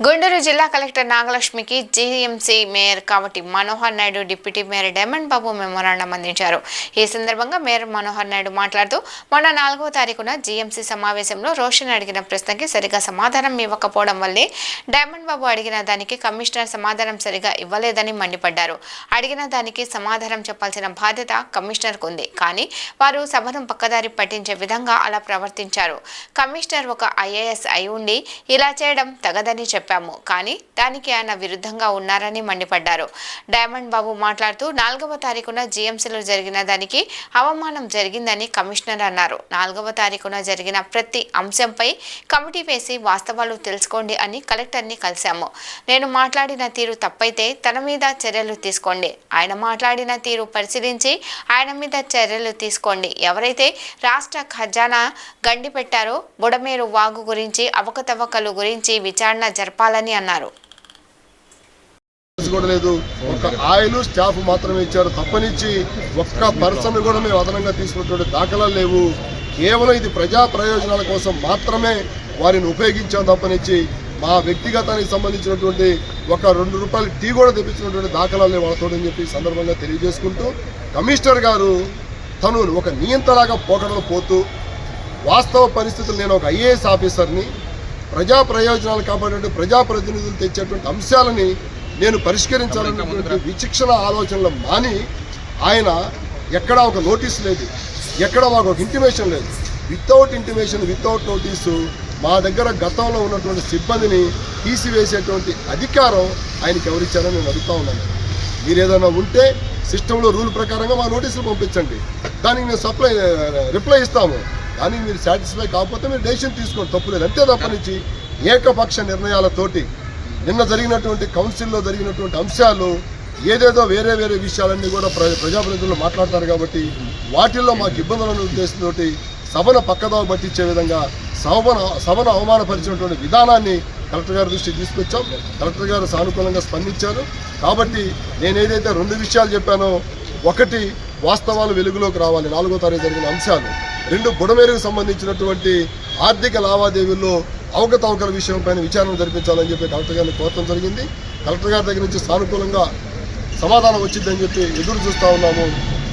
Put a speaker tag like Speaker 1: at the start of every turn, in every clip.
Speaker 1: గుంటూరు జిల్లా కలెక్టర్ నాగలక్ష్మికి GMC mayor Kavati Manohar Naidu, deputy mayor Diamond Babu memorandum అందించారు. ఈ సందర్భంగా మేయర్ మనోహర్ నాయుడు మాట్లాడుతూ, మొన్న 4వ తారీఖున జీఎంసీ సమావేశంలో రోషన్ అడిగిన ప్రశ్నకి సరిగా సమాధానం ఇవ్వకపోవడం వల్లే డైమండ్ బాబు అడిగిన దానికి కమిషనర్ సమాధానం సరిగా ఇవ్వలేదని మండిపడ్డారు. అడిగిన దానికి సమాధానం చెప్పాల్సిన బాధ్యత కమిషనర్కు ఉంది, కానీ వారు సభను పక్కదారి పట్టించే విధంగా అలా ప్రవర్తించారు. కమిషనర్ ఒక ఐఏఎస్ అయి ఉండి ఇలా చేయడం తగదని చెప్పారు. కానీ దానికి ఆయన విరుద్ధంగా ఉన్నారని మండిపడ్డారు. డైమండ్ బాబు మాట్లాడుతూ, 4వ తారీఖున జీఎంసీలో జరిగిన దానికి అవమానం జరిగిందని కమిషనర్ అన్నారు. 4వ తారీఖున జరిగిన ప్రతి అంశంపై కమిటీ వేసి వాస్తవాలు తెలుసుకోండి అని కలెక్టర్ని కలిశాము. నేను మాట్లాడిన తీరు తప్పైతే తన మీద చర్యలు తీసుకోండి. ఆయన మాట్లాడిన తీరు పరిశీలించి ఆయన మీద చర్యలు తీసుకోండి. ఎవరైతే రాష్ట్ర ఖజానా గండి పెట్టారో బుడమేరు వాగు గురించి, అవకతవకలు గురించి విచారణ జరపాలని అన్నారు.
Speaker 2: ఒక ఆయిల్ స్టాఫ్ మాత్రమే ఇచ్చారు తప్పనిచ్చి ఒక్క పర్సన్ కూడా మేము అదనంగా తీసుకున్నటువంటి దాఖలాలు లేవు. కేవలం ఇది ప్రజా ప్రయోజనాల కోసం మాత్రమే వారిని ఉపయోగించాం తప్పనిచ్చి మా వ్యక్తిగతానికి సంబంధించినటువంటి ఒక ₹2 టీ కూడా తెప్పించినటువంటి దాఖలాలు లేవు వాళ్ళతో అని చెప్పి సందర్భంగా తెలియజేసుకుంటూ, కమిషనర్ గారు తను ఒక నియంత్రణగా పోకడలు పోతూ, వాస్తవ పరిస్థితులు నేను ఒక ఐఏఎస్ ఆఫీసర్ని, ప్రజా ప్రయోజనాలు కాబట్టి ప్రజాప్రతినిధులు తెచ్చేటువంటి అంశాలని నేను పరిష్కరించాలనేటువంటి విచక్షణ ఆలోచనలు మాని ఆయన ఎక్కడా ఒక నోటీస్ లేదు, ఎక్కడ మాకు ఒక ఇంటిమేషన్ లేదు. వితౌట్ ఇంటిమేషన్, వితౌట్ నోటీసు మా దగ్గర గతంలో ఉన్నటువంటి సిబ్బందిని తీసివేసేటువంటి అధికారం ఆయనకి ఎవరిచ్చారని నేను అడుగుతా ఉన్నాను. మీరు ఏదైనా ఉంటే సిస్టంలో రూల్ ప్రకారంగా మా నోటీసులు పంపించండి, దానికి మేము రిప్లై ఇస్తాము. కానీ మీరు సాటిస్ఫై కాకపోతే మీరు డెసిషన్ తీసుకోండి, తప్పులేదు. అంతే తప్పనిచ్చి ఏకపక్ష నిర్ణయాలతోటి నిన్న జరిగినటువంటి కౌన్సిల్లో జరిగినటువంటి అంశాలు ఏదేదో వేరే వేరే విషయాలన్నీ కూడా ప్రజాప్రతినిధులు మాట్లాడతారు కాబట్టి వాటిల్లో మాకు ఇబ్బందులను ఉద్దేశంతో సభను పక్కదావ పట్టించే విధంగా సభను అవమానపరిచినటువంటి విధానాన్ని కలెక్టర్ గారి దృష్టికి తీసుకొచ్చాం. కలెక్టర్ గారు సానుకూలంగా స్పందించారు. కాబట్టి నేను ఏదైతే 2 విషయాలు చెప్పానో, ఒకటి వాస్తవాలు వెలుగులోకి రావాలి, 4వ తారీఖు జరిగిన అంశాలు. 2 బుడమేరుకు సంబంధించినటువంటి ఆర్థిక లావాదేవీల్లో అవకతవకల విషయంపైన విచారణ జరిపించాలని చెప్పి కలెక్టర్ గారిని కోరటం జరిగింది. కలెక్టర్ గారి దగ్గర నుంచి సానుకూలంగా సమాధానం వచ్చిందని చెప్పి ఎదురు చూస్తూ ఉన్నాము.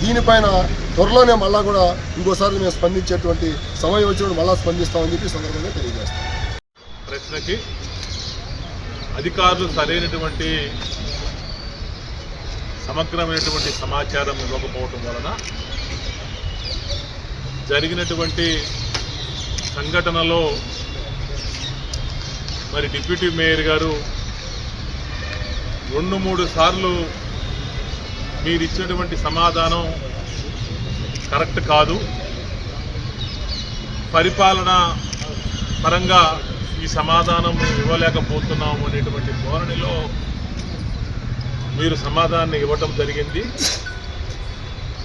Speaker 2: దీనిపైన త్వరలోనే మళ్ళా కూడా ఇంకోసారి మేము స్పందించేటువంటి సమయం వచ్చినప్పుడు మళ్ళా స్పందిస్తామని చెప్పి సందర్భంగా తెలియజేస్తాం.
Speaker 3: ప్రశ్నకి అధికారులు సరైనటువంటి సమగ్రమైనటువంటి సమాచారం ఇవ్వకపోవటం వలన జరిగినటువంటి సంఘటనలో మరి డిప్యూటీ మేయర్ గారు 2-3 సార్లు మీరు ఇచ్చినటువంటి సమాధానం కరెక్ట్ కాదు, పరిపాలన పరంగా ఈ సమాధానం మేము ఇవ్వలేకపోతున్నాము అనేటువంటి ధోరణిలో మీరు సమాధానాన్ని ఇవ్వటం జరిగింది.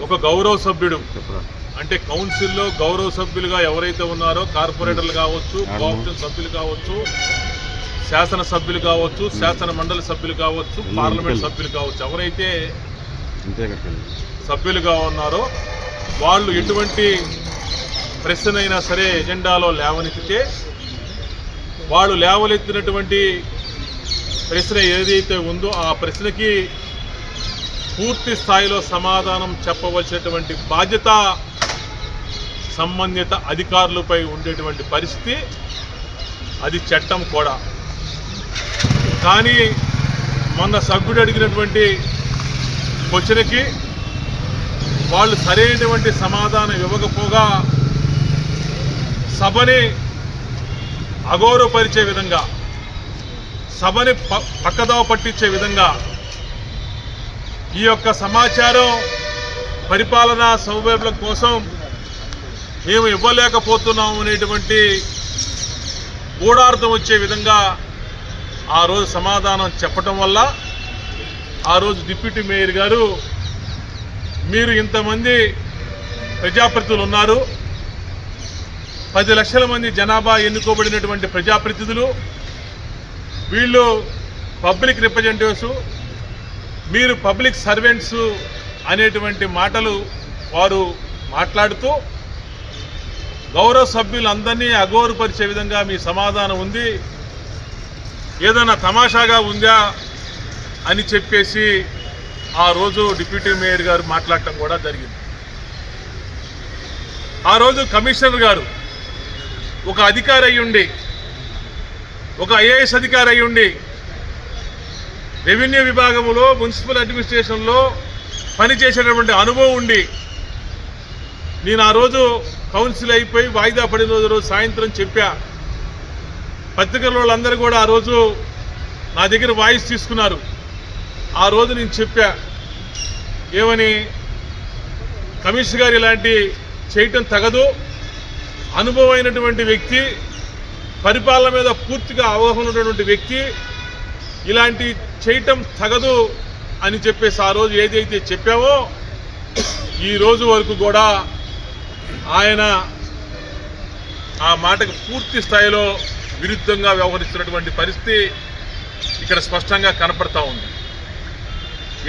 Speaker 3: ఒక గౌరవ సభ్యుడు అంటే కౌన్సిల్లో గౌరవ సభ్యులుగా ఎవరైతే ఉన్నారో, కార్పొరేటర్లు కావచ్చు, కోఆప్షన్ సభ్యులు కావచ్చు, శాసనసభ్యులు కావచ్చు, శాసన మండలి సభ్యులు కావచ్చు, పార్లమెంట్ సభ్యులు కావచ్చు, ఎవరైతే సభ్యులుగా ఉన్నారో వాళ్ళు ఎటువంటి ప్రశ్నైనా సరే ఎజెండాలో లేవనెత్తితే వాళ్ళు లేవనెత్తినటువంటి ప్రశ్న ఏదైతే ఉందో ఆ ప్రశ్నకి పూర్తి స్థాయిలో సమాధానం చెప్పవలసినటువంటి బాధ్యత సంబంధిత అధికారులపై ఉండేటువంటి పరిస్థితి, అది చట్టం కూడా. కానీ మొన్న సభ్యుడు అడిగినటువంటి క్వశ్చన్కి వాళ్ళు సరైనటువంటి సమాధానం ఇవ్వకపోగా సభని అగౌరవపరిచే విధంగా, సభని పక్కదోవ పట్టించే విధంగా ఈ యొక్క సమాచారం పరిపాలనా సౌలభ్యం కోసం మేము ఇవ్వలేకపోతున్నాము అనేటువంటి గూఢార్థం వచ్చే విధంగా ఆ రోజు సమాధానం చెప్పటం వల్ల ఆ రోజు డిప్యూటీ మేయర్ గారు, మీరు ఇంతమంది ప్రజాప్రతినిధులు ఉన్నారు, 10 లక్షల మంది జనాభా ఎన్నుకోబడినటువంటి ప్రజాప్రతినిధులు, వీళ్ళు పబ్లిక్ రిప్రజెంటేటివ్స్, మీరు పబ్లిక్ సర్వెంట్స్ అనేటువంటి మాటలు వారు మాట్లాడుతూ గౌరవ సభ్యులందరినీ అగౌరవపరిచే విధంగా మీ సమాధానం ఉంది, ఏదైనా తమాషాగా ఉందా అని చెప్పేసి ఆ రోజు డిప్యూటీ మేయర్ గారు మాట్లాడటం కూడా జరిగింది. ఆ రోజు కమిషనర్ గారు ఒక అధికారి అయ్యుండి, ఒక ఐఏఎస్ అధికారి అయ్యుండి, రెవెన్యూ విభాగంలో మున్సిపల్ అడ్మినిస్ట్రేషన్లో పనిచేసేటటువంటి అనుభవం ఉండి, నేను ఆ రోజు కౌన్సిల్ అయిపోయి వాయిదా పడిన రోజు సాయంత్రం చెప్పా. పత్రికల వాళ్ళందరూ కూడా ఆ రోజు నా దగ్గర వాయిస్ తీసుకున్నారు. ఆ రోజు నేను చెప్పా ఏమని, కమిషనర్ గారు ఇలాంటి చేయటం తగదు, అనుభవమైనటువంటి వ్యక్తి, పరిపాలన మీద పూర్తిగా అవగాహన ఉన్నటువంటి వ్యక్తి, ఇలాంటి చేయటం తగదు అని చెప్పేసి ఆ రోజు ఏదైతే చెప్పావో ఈ రోజు వరకు కూడా ఆయన ఆ మాటకు పూర్తి స్థాయిలో విరుద్ధంగా వ్యవహరిస్తున్నటువంటి పరిస్థితి ఇక్కడ స్పష్టంగా కనపడతా ఉంది.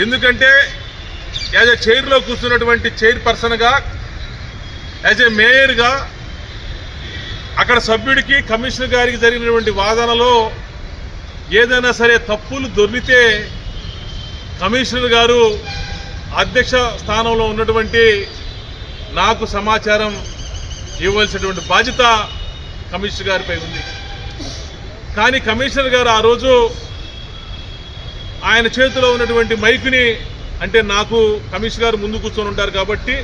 Speaker 3: ఎందుకంటే యాజ్ ఎ చైర్లో కూర్చున్నటువంటి చైర్పర్సన్గా, యాజ్ ఎ మేయర్గా అక్కడ సభ్యుడికి కమిషనర్ గారికి జరిగినటువంటి వాదనలో ఏదైనా సరే తప్పులు దొర్లితే కమిషనర్ గారు అధ్యక్ష స్థానంలో ఉన్నటువంటి నాకు సమాచారం ఇవ్వాల్సినటువంటి బాధ్యత కమిషనర్ గారిపై ఉంది. కానీ కమిషనర్ గారు ఆ రోజు ఆయన చేతిలో ఉన్నటువంటి మైకుని, అంటే నాకు కమిషనర్ గారు ముందు కూర్చొని ఉంటారు కాబట్టి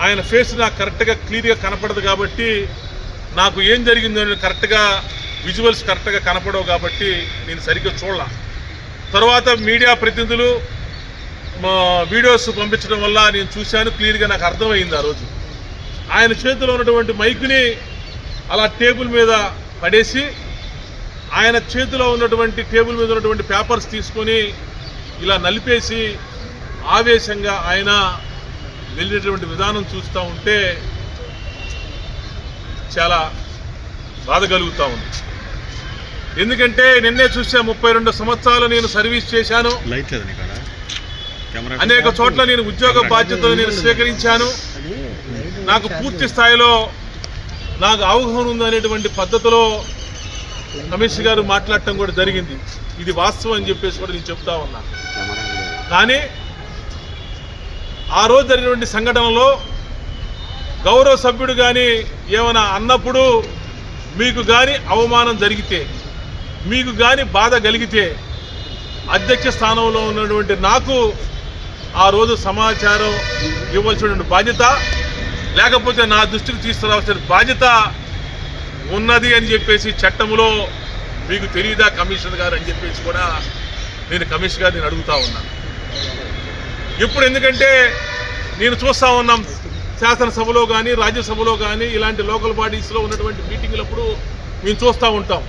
Speaker 3: ఆయన ఫేస్ నాకు కరెక్ట్గా క్లియర్గా కనపడదు కాబట్టి, నాకు ఏం జరిగిందో కరెక్ట్గా విజువల్స్ కరెక్ట్గా కనపడవు కాబట్టి నేను సరిగ్గా చూడాల. తర్వాత మీడియా ప్రతినిధులు వీడియోస్ పంపించడం వల్ల నేను చూశాను, క్లియర్గా నాకు అర్థమైంది. ఆ రోజు ఆయన చేతిలో ఉన్నటువంటి మైకుని అలా టేబుల్ మీద పడేసి, ఆయన చేతిలో ఉన్నటువంటి టేబుల్ మీద ఉన్నటువంటి పేపర్స్ తీసుకొని ఇలా నలిపేసి ఆవేశంగా ఆయన వెళ్ళేటువంటి విధానం చూస్తూ ఉంటే చాలా బాధ కలుగుతూ ఉంది. ఎందుకంటే నిన్నే చూసా, 32 సంవత్సరాలు నేను సర్వీస్ చేశాను, అనేక చోట్ల నేను ఉద్యోగ బాధ్యతలు నేను స్వీకరించాను, నాకు పూర్తి స్థాయిలో నాకు అవగాహన ఉందనేటువంటి పద్ధతిలో కమిషనర్ గారు మాట్లాడటం కూడా జరిగింది. ఇది వాస్తవం అని చెప్పేసి కూడా నేను చెప్తా ఉన్నా. కానీ ఆ రోజు జరిగినటువంటి సంఘటనలో గౌరవ సభ్యుడు కానీ ఏమైనా అన్నప్పుడు మీకు కానీ అవమానం జరిగితే, మీకు కానీ బాధ కలిగితే అధ్యక్ష స్థానంలో ఉన్నటువంటి నాకు ఆ రోజు సమాచారం ఇవ్వాల్సినటువంటి బాధ్యత, లేకపోతే నా దృష్టికి తీసుకురావాల్సిన బాధ్యత ఉన్నది అని చెప్పేసి చట్టంలో మీకు తెలియదా కమిషనర్ గారు అని చెప్పేసి కూడా నేను కమిషనర్ గారు నేను అడుగుతా ఉన్నాను. ఇప్పుడు ఎందుకంటే నేను చూస్తూ ఉన్నాం, శాసనసభలో కానీ రాజ్యసభలో కానీ ఇలాంటి లోకల్ బాడీస్లో ఉన్నటువంటి మీటింగ్లప్పుడు మేము చూస్తూ ఉంటాం.